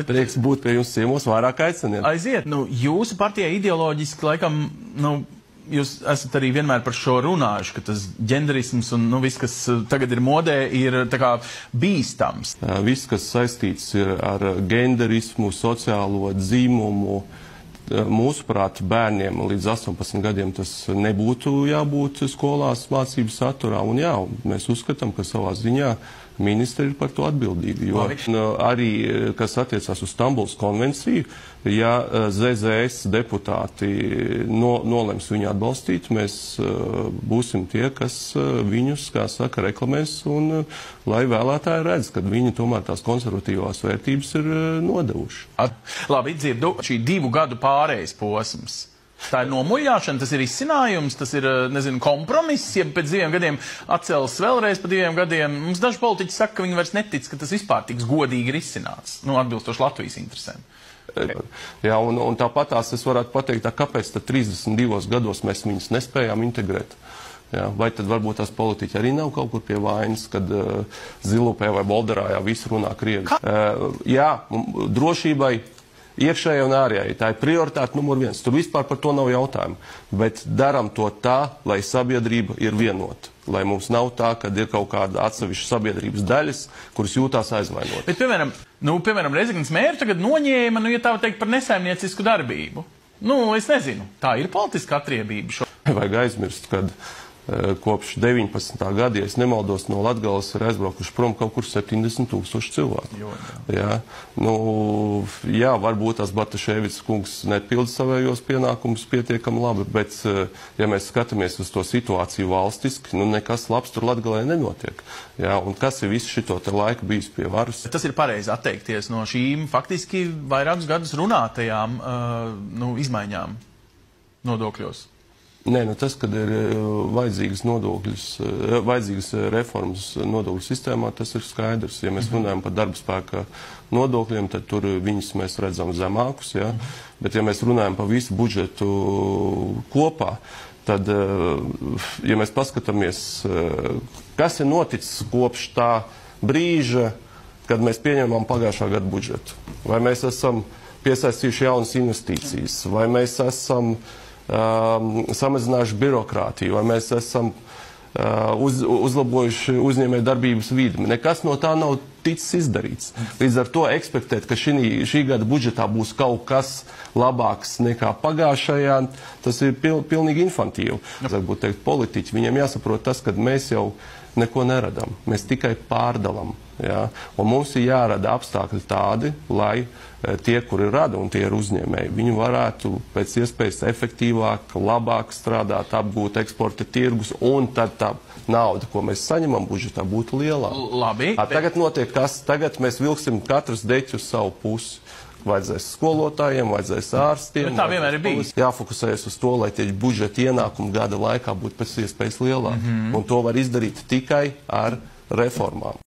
Prieks būt pie jums ciemos, vairāk aiciniet. Aiziet. Jūsu partijai ideoloģiski, laikam, jūs esat arī vienmēr par šo runājuši, ka tas ģenderisms un viss, kas tagad ir modē, ir tā kā bīstams. Viss, kas saistīts ir ar genderismu, sociālo dzīmumu, mūsuprāt, bērniem līdz 18 gadiem tas nebūtu jābūt skolās mācību saturā. Un jā, mēs uzskatām, ka savā ziņā ministri ir par to atbildīgi. Jo arī, kas attiecās uz Stambulas konvenciju, ja ZZS deputāti nolems viņu atbalstīt, mēs būsim tie, kas viņus, kā saka, reklamēs, un lai vēlētāji redz, ka viņi tomēr tās konservatīvās vērtības ir nodevuši. Labi, dzirdu, šī 2 gadu pārejas posms. Tā ir nomuļāšana, tas ir izcinājums, tas ir, nezinu, kompromiss, ja pēc 2 gadiem atcels vēlreiz pa 2 gadiem. Mums daži politiķi saka, ka viņi vairs netic, ka tas vispār tiks godīgi ir izcināts, atbilstoši Latvijas interesēm. Jā, un tāpatās es varētu pateikt, kāpēc tad 32 gados mēs viņus nespējām integrēt. Jā, vai tad varbūt tās politiķi arī nav kaut kur pie vainas, kad Zilupē vai Bolderājā visi runā krievi. Jā, drošībai, iekšējai un ārējai. Tā ir prioritāte numur 1. Tur vispār par to nav jautājumu. Bet daram to tā, lai sabiedrība ir vienota. Lai mums nav tā, kad ir kaut kāda atsevišķa sabiedrības daļas, kuras jūtās aizvainot. Bet, piemēram, Rezeknes mēru tagad noņēma, ja tā var teikt, par nesaimniecisku darbību. Es nezinu. Tā ir politiska atriebība. Vajag aizmirst, kad kopš 19. gada, ja es nemaldos, no Latgales ir aizbraukuši prom kaut kur 70 000 cilvēku. Jā, varbūt tas Bartaševics kungs nepilda savējos pienākumus pietiekami labi, bet, ja mēs skatāmies uz to situāciju valstiski, nekas labs tur Latgalē nenotiek. Jā, un kas ir visu šito te laiku bijis pie varas? Tas ir pareizi atteikties no šīm faktiski vairākus gadus runātajām izmaiņām nodokļos. Nē, tas, kad ir vajadzīgas reformas nodokļu sistēmā, tas ir skaidrs. Ja mēs runājam par darba spēka nodokļiem, tad tur viņus mēs redzam zemākus. Ja? Bet, ja mēs runājam par visu budžetu kopā, tad, ja mēs paskatāmies, kas ir noticis kopš tā brīža, kad mēs pieņemam pagājušā gada budžetu, vai mēs esam piesaistījuši jaunas investīcijas, vai mēs esam samazinājuši birokrātiju, vai mēs esam uzlabojuši uzņēmēju darbības vidi. Nekas no tā nav ticis izdarīts. Līdz ar to ekspektēt, ka šī gada budžetā būs kaut kas labāks nekā pagājušajā, tas ir pilnīgi infantīvi. Varbūt teikt, politiķi, viņiem jāsaprot tas, ka mēs jau neko neradam. Mēs tikai pārdalam. Ja? Un mums ir jārada apstākļi tādi, lai tie, kuri rada, un tie ir uzņēmēji, viņi varētu pēc iespējas efektīvāk, labāk strādāt, apgūt eksporta tirgus, un tad tā nauda, ko mēs saņemam budžetā, būtu lielāka. Labi. Tagad notiek kas? Tagad mēs vilksim katrs deķi uz savu pusi. Vajadzēs skolotājiem, vajadzēs ārstiem. Bet tā vienmēr ir bijis. Jāfokusējas uz to, lai tie budžeta ienākumi gada laikā būtu pēc iespējas lielāki. Un to var izdarīt tikai ar reformām.